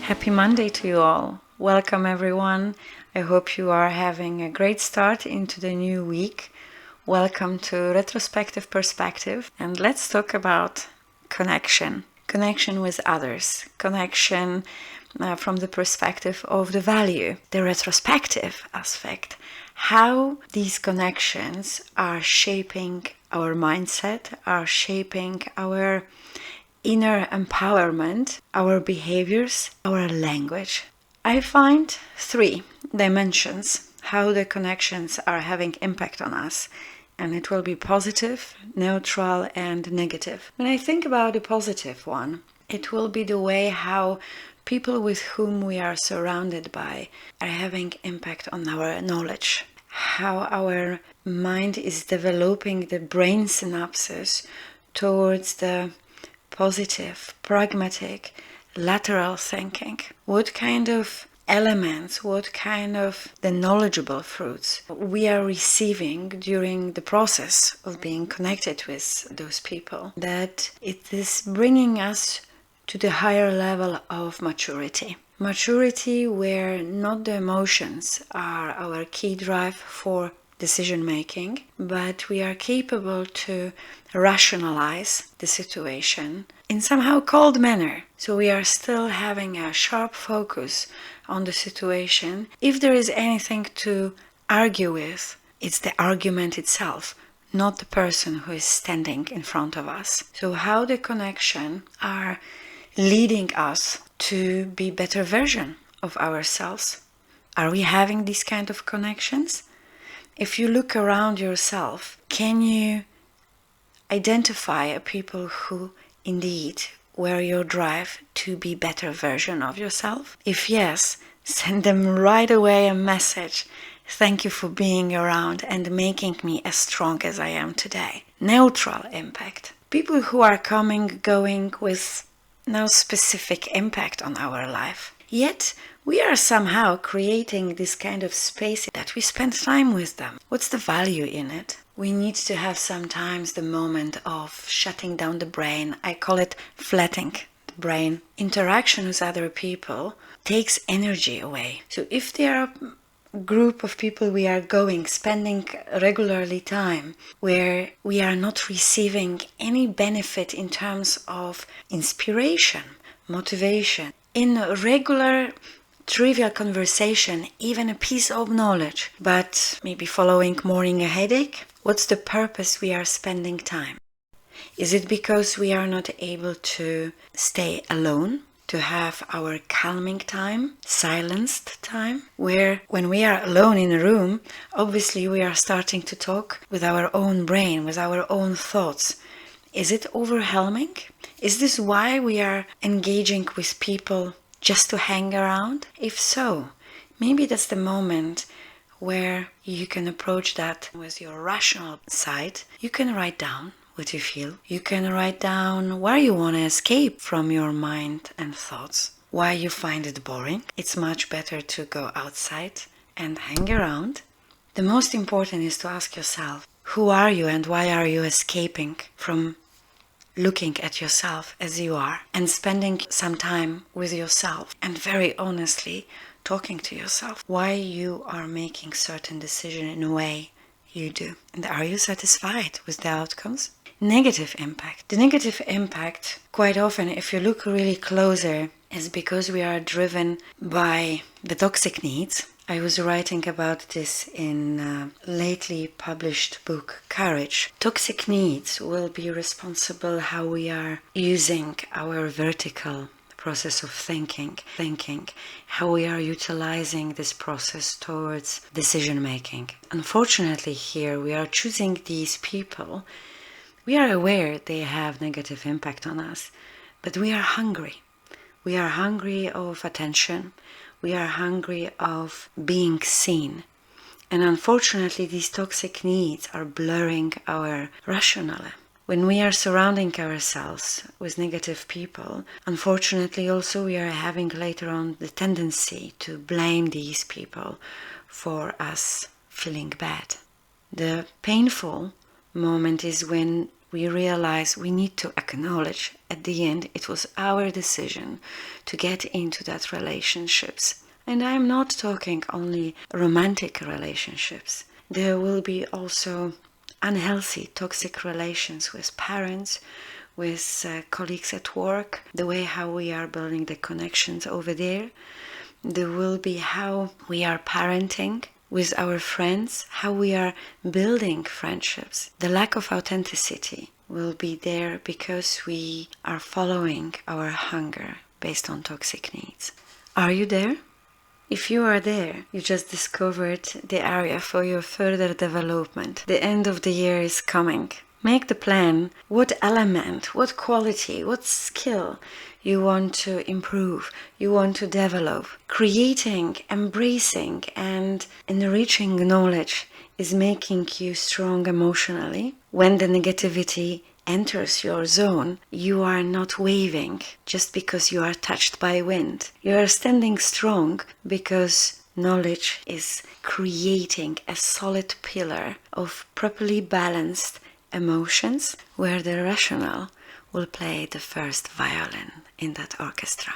Happy Monday to you all. Welcome everyone. I hope you are having a great start into the new week. Welcome to Retrospective Perspective, and let's talk about connection. Connection with others. Connection from the perspective of the value, the retrospective aspect. How these connections are shaping our mindset, are shaping our inner empowerment, our behaviors, our language. I find 3 dimensions how the connections are having impact on us, and it will be positive, neutral, and negative. When I think about the positive one, it will be the way how people with whom we are surrounded by are having impact on our knowledge, how our mind is developing the brain synapses towards the positive, pragmatic, lateral thinking. What kind of elements, what kind of the knowledgeable fruits we are receiving during the process of being connected with those people, that it is bringing us to the higher level of maturity. Maturity where not the emotions are our key drive for decision making, but we are capable to rationalize the situation in somehow cold manner. So we are still having a sharp focus on the situation. If there is anything to argue with, it's the argument itself, not the person who is standing in front of us. So how the connection are leading us to be better version of ourselves. Are we having these kind of connections? If you look around yourself, can you identify people who indeed were your drive to be better version of yourself? If yes, send them right away a message. Thank you for being around and making me as strong as I am today. Neutral impact. People who are coming, going with no specific impact on our life. Yet, we are somehow creating this kind of space that we spend time with them. What's the value in it? We need to have sometimes the moment of shutting down the brain. I call it flattening the brain. Interaction with other people takes energy away. So if there are a group of people we are spending regularly time where we are not receiving any benefit in terms of inspiration, motivation, in regular trivial conversation, even a piece of knowledge, but maybe following morning a headache, what's the purpose we are spending time? Is it because we are not able to stay alone, to have our calming time, silenced time, where when we are alone in a room, obviously we are starting to talk with our own brain, with our own thoughts. Is it overwhelming? Is this why we are engaging with people just to hang around? If so, maybe that's the moment where you can approach that with your rational side. You can write down what you feel. You can write down where you want to escape from your mind and thoughts, why you find it boring. It's much better to go outside and hang around. The most important is to ask yourself, who are you and why are you escaping from looking at yourself as you are and spending some time with yourself and very honestly talking to yourself why you are making certain decisions in a way you do, and are you satisfied with the outcomes? Negative impact. The negative impact, quite often if you look really closer, is because we are driven by the toxic needs. I was writing about this in a lately published book, Courage. Toxic needs will be responsible how we are using our vertical process of thinking, how we are utilizing this process towards decision making. Unfortunately here we are choosing these people. We are aware they have negative impact on us, but we are hungry. We are hungry of attention. We are hungry of being seen. And unfortunately, these toxic needs are blurring our rationale. When we are surrounding ourselves with negative people, unfortunately also we are having later on the tendency to blame these people for us feeling bad. The painful moment is when we realize we need to acknowledge at the end it was our decision to get into that relationships. And I'm not talking only romantic relationships. There will be also unhealthy, toxic relations with parents, with colleagues at work, the way how we are building the connections over there. There will be how we are parenting with our friends, how we are building friendships. The lack of authenticity will be there because we are following our hunger based on toxic needs. Are you there? If you are there, you just discovered the area for your further development. The end of the year is coming. Make the plan. What element, what quality, what skill you want to improve, you want to develop. Creating, embracing, and enriching knowledge is making you strong emotionally. When the negativity enters your zone, you are not waving just because you are touched by wind. You are standing strong because knowledge is creating a solid pillar of properly balanced emotions where the rational will play the first violin in that orchestra.